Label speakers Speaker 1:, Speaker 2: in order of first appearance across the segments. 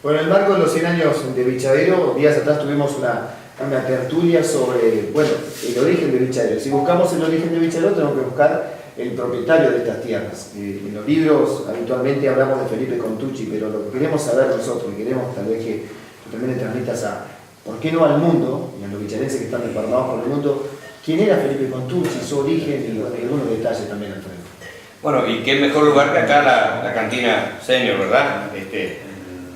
Speaker 1: Bueno, en el marco de los 100 años de Bichadero, días atrás tuvimos una tertulia sobre, bueno, el origen de Bichadero. Si buscamos el origen de Bichadero, tenemos que buscar el propietario de estas tierras. En los libros habitualmente hablamos de Felipe Contucci, pero lo que queremos saber nosotros, y queremos tal vez que tú también le transmitas ¿por qué no al mundo, y a los bicharenses que están informados por el mundo, quién era Felipe Contucci, su origen y algunos detalles también al frente?
Speaker 2: Bueno, y qué mejor lugar que acá la cantina senior, ¿verdad?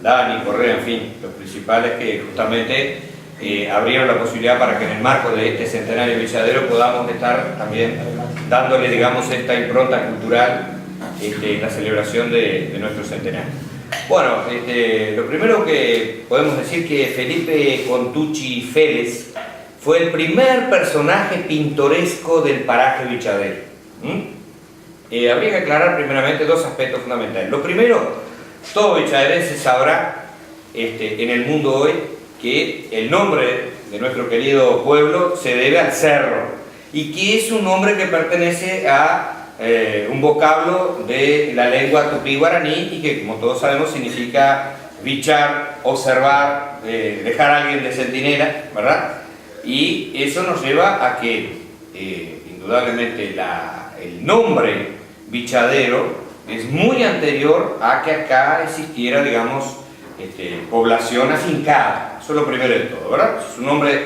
Speaker 2: Dani, Correa, en fin, los principales que justamente abrieron la posibilidad para que en el marco de este centenario de Bichadero podamos estar también dándole, digamos, esta impronta cultural en la celebración de nuestro centenario. Bueno, lo primero que podemos decir que Felipe Contucci Félez fue el primer personaje pintoresco del paraje Bichadero. Habría que aclarar primeramente dos aspectos fundamentales. Lo primero, todo bichaderense sabrá en el mundo hoy que el nombre de nuestro querido pueblo se debe al cerro y que es un nombre que pertenece a un vocablo de la lengua tupí-guaraní y que, como todos sabemos, significa bichar, observar, dejar a alguien de centinela, ¿verdad? Y eso nos lleva a que indudablemente el nombre Bichadero es muy anterior a que acá existiera, digamos, población afincada. Eso es lo primero de todo, ¿verdad? Su nombre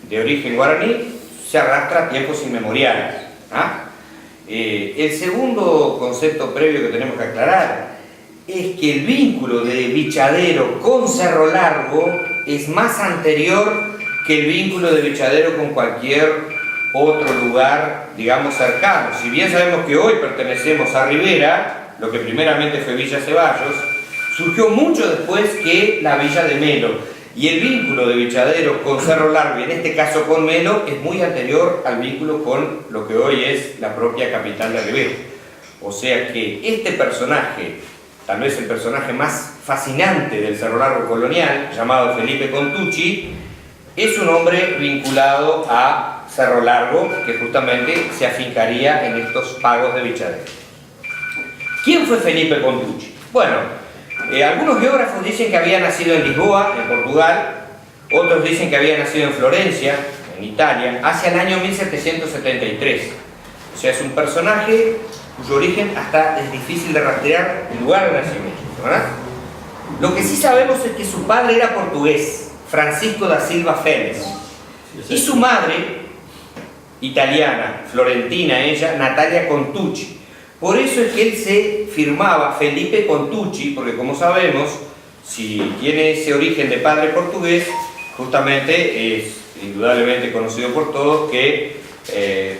Speaker 2: de origen guaraní se arrastra a tiempos inmemoriales. El segundo concepto previo que tenemos que aclarar es que el vínculo de Bichadero con Cerro Largo es más anterior que el vínculo de Bichadero con cualquier otro lugar, digamos, cercano. Si bien sabemos que hoy pertenecemos a Rivera, lo que primeramente fue Villa Ceballos, surgió mucho después que la villa de Melo, y el vínculo de Bichadero con Cerro Largo, y en este caso con Melo, es muy anterior al vínculo con lo que hoy es la propia capital de Rivera. O sea que este personaje, tal vez el personaje más fascinante del Cerro Largo colonial, llamado Felipe Contucci, es un hombre vinculado a Cerro Largo, que justamente se afincaría en estos pagos de Bichadero. ¿Quién fue Felipe Contucci? Bueno, algunos geógrafos dicen que había nacido en Lisboa, en Portugal, otros dicen que había nacido en Florencia, en Italia, hacia el año 1773. O sea, es un personaje cuyo origen hasta es difícil de rastrear el lugar de nacimiento, ¿verdad? Lo que sí sabemos es que su padre era portugués, Francisco da Silva Félez, y su madre, italiana, florentina ella, Natalia Contucci. Por eso es que él se firmaba Felipe Contucci, porque como sabemos, si tiene ese origen de padre portugués, justamente es indudablemente conocido por todos que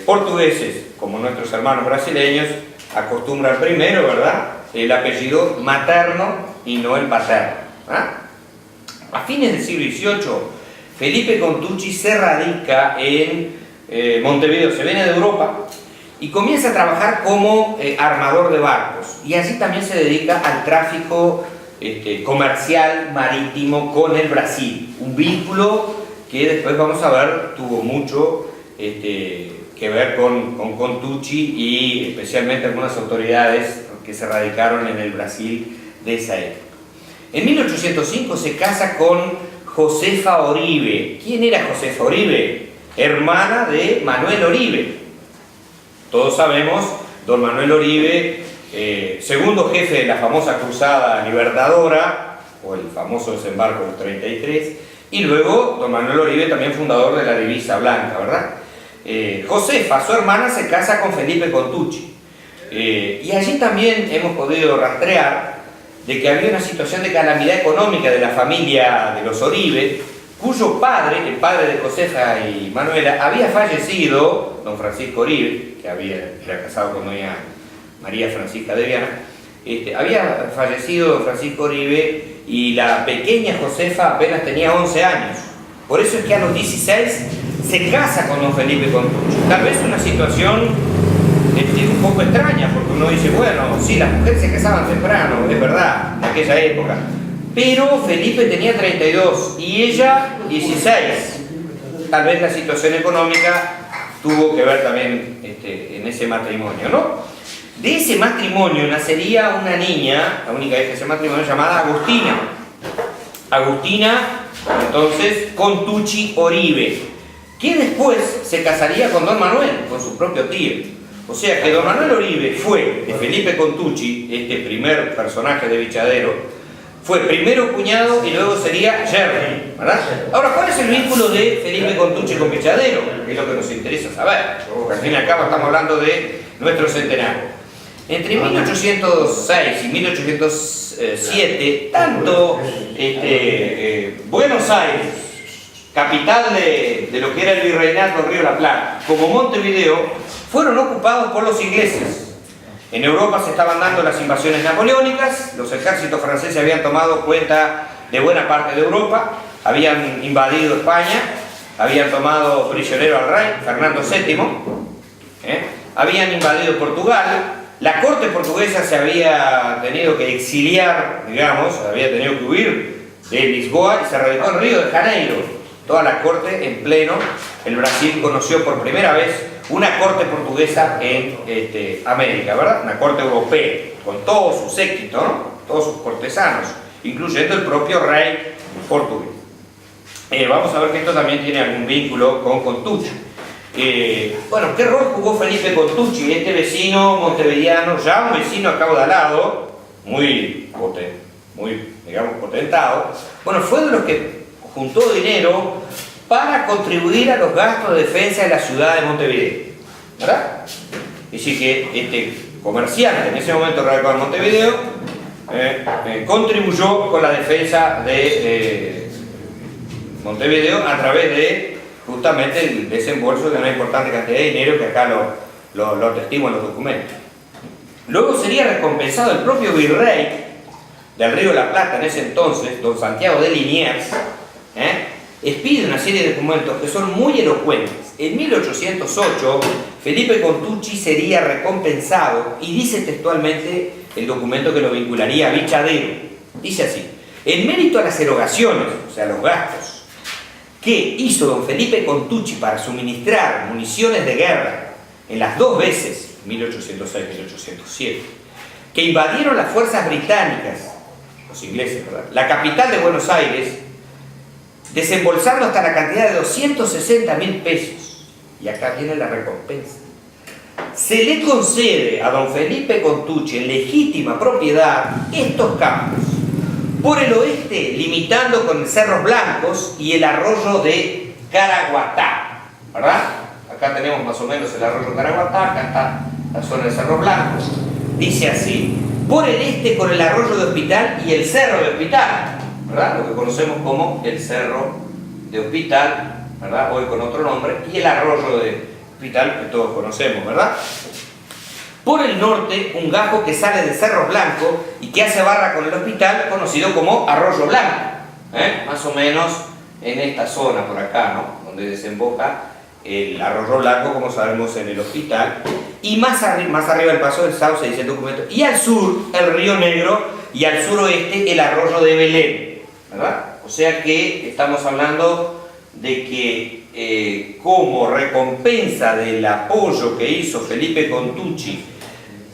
Speaker 2: portugueses, como nuestros hermanos brasileños, acostumbran primero, ¿verdad?, el apellido materno y no el paterno. A fines del siglo XVIII, Felipe Contucci se radica en Montevideo, se viene de Europa y comienza a trabajar como armador de barcos, y allí también se dedica al tráfico comercial marítimo con el Brasil, un vínculo que después vamos a ver tuvo mucho que ver con Contucci y especialmente algunas autoridades que se radicaron en el Brasil de esa época. En 1805 se casa con Josefa Oribe. ¿Quién era Josefa Oribe? Hermana de Manuel Oribe. Todos sabemos, don Manuel Oribe, segundo jefe de la famosa Cruzada Libertadora, o el famoso desembarco del 33, y luego don Manuel Oribe, también fundador de la Divisa Blanca, ¿verdad? Josefa, su hermana, se casa con Felipe Contucci. Y allí también hemos podido rastrear de que había una situación de calamidad económica de la familia de los Oribe, cuyo padre, el padre de Josefa y Manuela, había fallecido, don Francisco Oribe, que era casado con doña María Francisca de Viana, había fallecido don Francisco Oribe y la pequeña Josefa apenas tenía 11 años. Por eso es que a los 16 se casa con don Felipe Contucci. Tal vez una situación un poco extraña, porque uno dice, bueno, sí, las mujeres se casaban temprano, es verdad, en aquella época, pero Felipe tenía 32 y ella 16. Tal vez la situación económica tuvo que ver también en ese matrimonio, ¿no? De ese matrimonio nacería una niña, la única hija de ese matrimonio, llamada Agustina. Agustina, entonces, Contucci Oribe, que después se casaría con don Manuel, con su propio tío. O sea que don Manuel Oribe fue de Felipe Contucci, este primer personaje de Bichadero, fue primero cuñado y luego sería yerno, ¿verdad? Ahora, ¿cuál es el vínculo de Felipe Contucci con Bichadero? Es lo que nos interesa saber, porque al fin y al cabo estamos hablando de nuestro centenario. Entre 1806 y 1807, tanto Buenos Aires, capital de lo que era el virreinato Río de la Plata, como Montevideo, fueron ocupados por los ingleses. En Europa se estaban dando las invasiones napoleónicas, los ejércitos franceses habían tomado cuenta de buena parte de Europa, habían invadido España, habían tomado prisionero al rey, Fernando VII, habían invadido Portugal, la corte portuguesa se había tenido que exiliar, digamos, había tenido que huir de Lisboa y se radicó en Río de Janeiro. Toda la corte en pleno, el Brasil conoció por primera vez una corte portuguesa en América, ¿verdad? Una corte europea, con todo su séquito, ¿no? Todos sus cortesanos, incluyendo el propio rey portugués. Vamos a ver que esto también tiene algún vínculo con Contucci. Bueno, ¿qué rol jugó Felipe Contucci? Este vecino montevideano, ya un vecino acaudalado, muy, digamos, potentado. Bueno, fue de los que juntó dinero para contribuir a los gastos de defensa de la ciudad de Montevideo, ¿verdad? Es decir, que este comerciante en ese momento radicado en Montevideo contribuyó con la defensa de Montevideo a través de justamente el desembolso de una importante cantidad de dinero que acá lo atestiguan los documentos. Luego sería recompensado el propio virrey del Río de la Plata en ese entonces, don Santiago de Liniers, expide una serie de documentos que son muy elocuentes. En 1808, Felipe Contucci sería recompensado y dice textualmente el documento que lo vincularía a Bichadero. Dice así: en mérito a las erogaciones, o sea, los gastos, que hizo don Felipe Contucci para suministrar municiones de guerra en las dos veces, 1806 y 1807, que invadieron las fuerzas británicas, los ingleses, ¿verdad?, la capital de Buenos Aires, desembolsando hasta la cantidad de 260.000 pesos. Y acá viene la recompensa. Se le concede a don Felipe Contucci en legítima propiedad estos campos: por el oeste, limitando con Cerros Blancos y el arroyo de Caraguatá, ¿verdad? Acá tenemos más o menos el arroyo Caraguatá, acá está la zona de Cerros Blancos. Dice así: por el este con el arroyo de Hospital y el cerro de Hospital, ¿verdad? Lo que conocemos como el cerro de Hospital, ¿verdad? Hoy con otro nombre, y el arroyo de Hospital que todos conocemos, ¿verdad? Por el norte, un gajo que sale de Cerro Blanco y que hace barra con el Hospital, conocido como Arroyo Blanco, más o menos en esta zona por acá, ¿no?, donde desemboca el Arroyo Blanco, como sabemos, en el Hospital, y más arriba el Paso del Sauce, dice el documento, y al sur el Río Negro, y al suroeste el Arroyo de Belén, ¿verdad? O sea que estamos hablando de que como recompensa del apoyo que hizo Felipe Contucci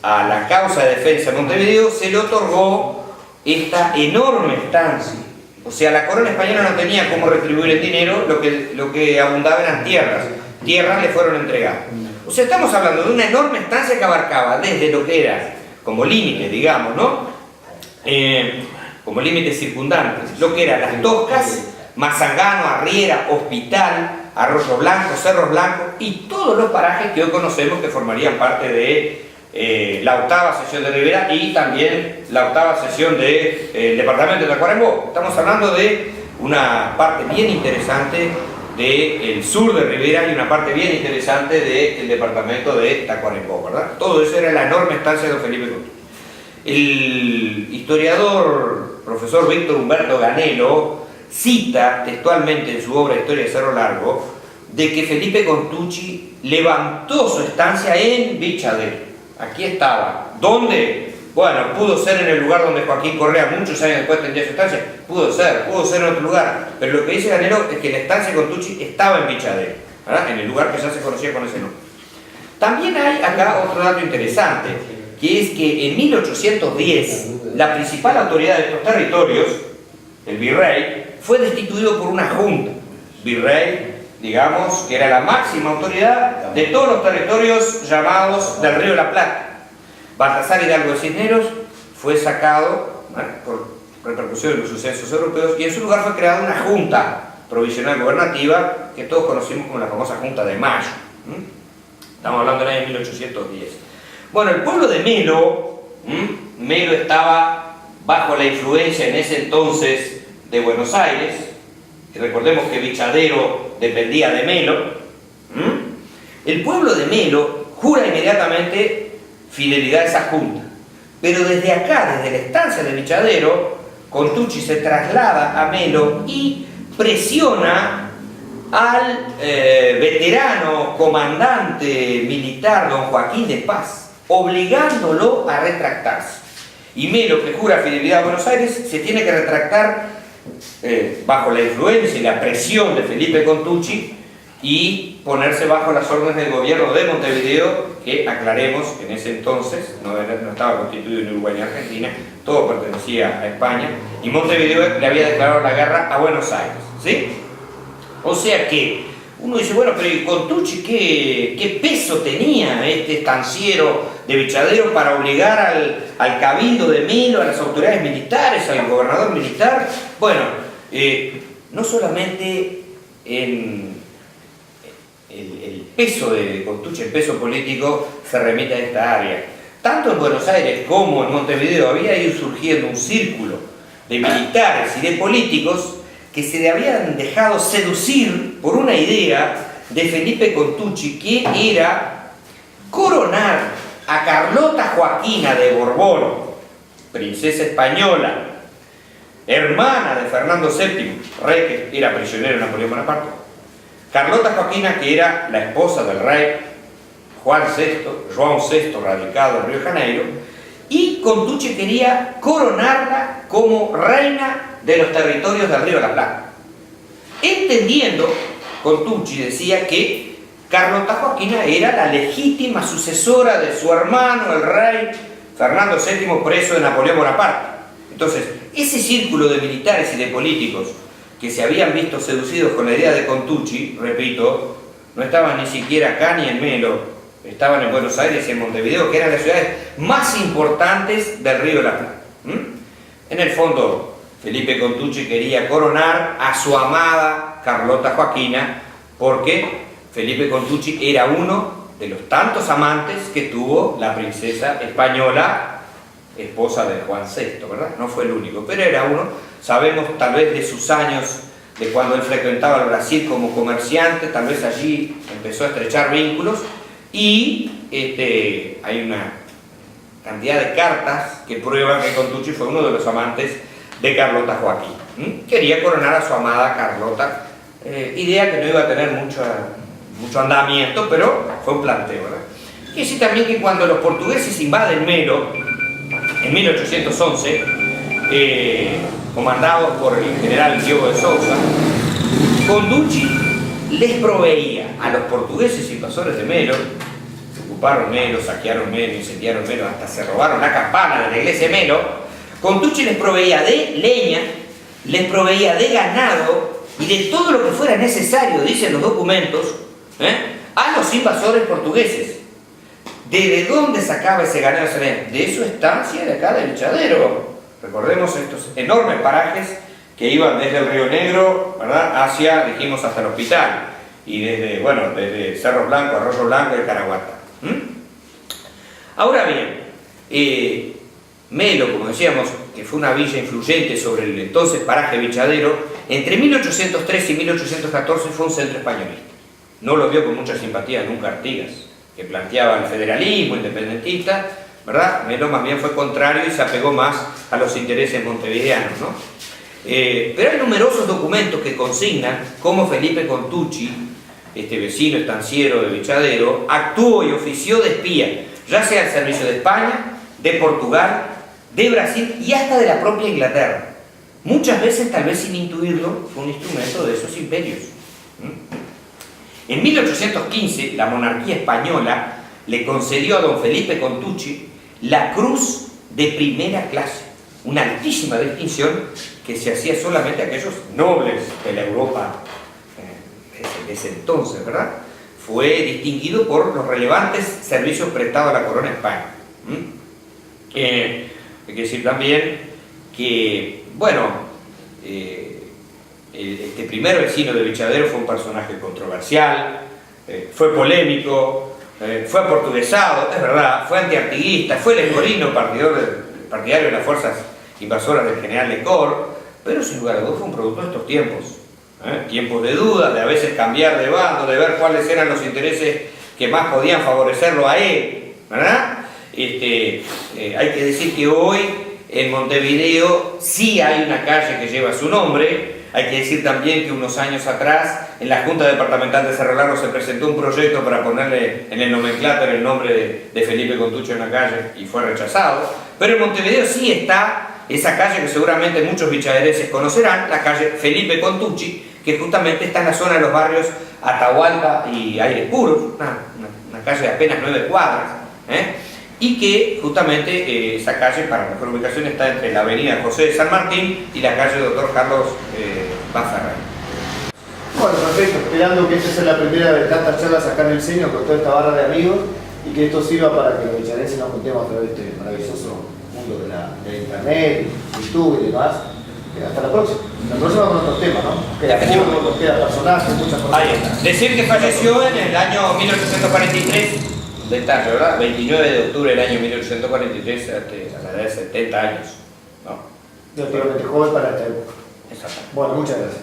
Speaker 2: a la causa de defensa de Montevideo, se le otorgó esta enorme estancia. O sea, la corona española no tenía cómo retribuir el dinero, lo que abundaba eran tierras. Tierras le fueron entregadas. O sea, estamos hablando de una enorme estancia que abarcaba desde lo que era como límite, digamos, ¿no?, como límites circundantes, lo que eran las Toscas, Mazangano, Arriera, Hospital, Arroyo Blanco, Cerros Blancos y todos los parajes que hoy conocemos que formarían parte de la octava sección de Rivera y también la octava sección del departamento de Tacuarembó. Estamos hablando de una parte bien interesante del sur de Rivera y una parte bien interesante del departamento de Tacuarembó, ¿verdad? Todo eso era la enorme estancia de don Felipe Contucci. El historiador profesor Víctor Humberto Ganello cita textualmente en su obra Historia de Cerro Largo de que Felipe Contucci levantó su estancia en Bichadero. Aquí estaba. ¿Dónde? Bueno, pudo ser en el lugar donde Joaquín Correa muchos años después tendría su estancia. Pudo ser en otro lugar. Pero lo que dice Ganello es que la estancia de Contucci estaba en Bichadero, ¿verdad?, en el lugar que ya se conocía con ese nombre. También hay acá otro dato interesante, que es que en 1810 la principal autoridad de estos territorios, el virrey, fue destituido por una junta. Virrey, digamos, que era la máxima autoridad de todos los territorios llamados del Río de la Plata. Baltasar Hidalgo de Cisneros fue sacado, ¿vale?, por repercusión de los sucesos europeos, y en su lugar fue creada una junta provisional gubernativa que todos conocimos como la famosa Junta de Mayo. Estamos hablando del año 1810. Bueno, el pueblo de Melo, Melo estaba bajo la influencia en ese entonces de Buenos Aires, y recordemos que Vichadero dependía de Melo. El pueblo de Melo jura inmediatamente fidelidad a esa junta, pero desde acá, desde la estancia de Vichadero, Contucci se traslada a Melo y presiona al veterano comandante militar don Joaquín de Paz, obligándolo a retractarse. Y Melo, que jura fidelidad a Buenos Aires, se tiene que retractar bajo la influencia y la presión de Felipe Contucci y ponerse bajo las órdenes del gobierno de Montevideo, que aclaremos, en ese entonces no estaba constituido ni Uruguay ni Argentina, todo pertenecía a España, y Montevideo le había declarado la guerra a Buenos Aires, ¿sí? O sea que uno dice, bueno, pero ¿y Contucci qué peso tenía este estanciero de Vichadero para obligar al cabildo de Melo, a las autoridades militares, al gobernador militar? Bueno, no solamente en el peso de Contucci, el peso político, se remite a esta área. Tanto en Buenos Aires como en Montevideo había ido surgiendo un círculo de militares y de políticos que se le habían dejado seducir por una idea de Felipe Contucci, que era coronar a Carlota Joaquina de Borbón, princesa española, hermana de Fernando VII, rey que era prisionero de Napoleón Bonaparte. Carlota Joaquina, que era la esposa del rey João VI, radicado en Río de Janeiro, y Contucci quería coronarla como reina de los territorios del Río de la Plata. Entendiendo, Contucci decía que Carlota Joaquina era la legítima sucesora de su hermano, el rey Fernando VII, preso de Napoleón Bonaparte. Entonces, ese círculo de militares y de políticos que se habían visto seducidos con la idea de Contucci, repito, no estaban ni siquiera acá ni en Melo, estaban en Buenos Aires y en Montevideo, que eran las ciudades más importantes del Río de la Plata. En el fondo, Felipe Contucci quería coronar a su amada Carlota Joaquina, porque Felipe Contucci era uno de los tantos amantes que tuvo la princesa española, esposa de Juan VI, ¿verdad? No fue el único, pero era uno. Sabemos tal vez de sus años, de cuando él frecuentaba el Brasil como comerciante, tal vez allí empezó a estrechar vínculos, y hay una cantidad de cartas que prueban que Contucci fue uno de los amantes de Carlota Joaquín. Quería coronar a su amada Carlota, idea que no iba a tener mucho andamiento, pero fue un planteo, ¿verdad? Y así también que cuando los portugueses invaden Melo, en 1811, comandados por el general Diogo de Sousa, Contucci les proveía a los portugueses invasores de Melo, que ocuparon Melo, saquearon Melo, incendiaron Melo, hasta se robaron la campana de la iglesia de Melo. Contucci les proveía de leña, les proveía de ganado y de todo lo que fuera necesario, dicen los documentos, a los invasores portugueses. ¿De dónde sacaba ese ganado? De su estancia de acá del Vichadero. Recordemos estos enormes parajes que iban desde el Río Negro, ¿verdad?, hacia, dijimos, hasta el hospital, y desde Cerro Blanco, Arroyo Blanco y Caraguatá. Ahora bien, Melo, como decíamos, que fue una villa influyente sobre el entonces paraje Vichadero, entre 1813 y 1814 fue un centro españolista. No lo vio con mucha simpatía nunca Artigas, que planteaba el federalismo independentista, ¿verdad? Melo más bien fue contrario y se apegó más a los intereses montevideanos, ¿no? Pero hay numerosos documentos que consignan cómo Felipe Contucci, este vecino estanciero de Vichadero, actuó y ofició de espía, ya sea al servicio de España, de Portugal, de Brasil y hasta de la propia Inglaterra. Muchas veces, tal vez sin intuirlo, fue un instrumento de esos imperios. En 1815, la monarquía española le concedió a don Felipe Contucci la Cruz de Primera Clase. una altísima distinción que se hacía solamente a aquellos nobles de la Europa de ese entonces, ¿verdad? Fue distinguido por los relevantes servicios prestados a la corona de España. Hay que decir también que, bueno, este primer vecino de Bichadero fue un personaje controversial, fue polémico, fue aportuguesado, es verdad, fue antiartiguista, fue lescorino, partidario de las fuerzas invasoras del general Lecor, pero sin lugar a dudas fue un producto de estos tiempos. Tiempos de duda, de a veces cambiar de bando, de ver cuáles eran los intereses que más podían favorecerlo a él, ¿verdad? Hay que decir que hoy en Montevideo sí hay una calle que lleva su nombre. Hay que decir también que unos años atrás en la Junta Departamental de Cerro Largo se presentó un proyecto para ponerle en el nomenclátor el nombre de Felipe Contucci en la calle y fue rechazado. Pero en Montevideo sí está esa calle que seguramente muchos bichaderenses conocerán, la calle Felipe Contucci, que justamente está en la zona de los barrios Atahualpa y Aires Puros, una calle de apenas 9 cuadras, y que justamente esa calle, para mejor ubicación, está entre la avenida José de San Martín y la calle Dr. Carlos Bazarray.
Speaker 1: Bueno, perfecto, esperando que esta sea la primera de tantas charlas acá en el Senio con toda esta barra de amigos y que esto sirva para que los bicharenses nos contemos a través de este maravilloso mundo de internet, YouTube y demás. Hasta la próxima. La próxima con otros temas, ¿no? Nos queda fútbol, nos queda personajes, muchas cosas.
Speaker 2: Ahí está. Decir que falleció en el año 1843, detalle, ¿verdad? 29 de octubre del año 1843, a la edad de 70 años. ¿No?
Speaker 1: Relativamente joven para esta época.
Speaker 2: Exactamente.
Speaker 1: Bueno, muchas gracias.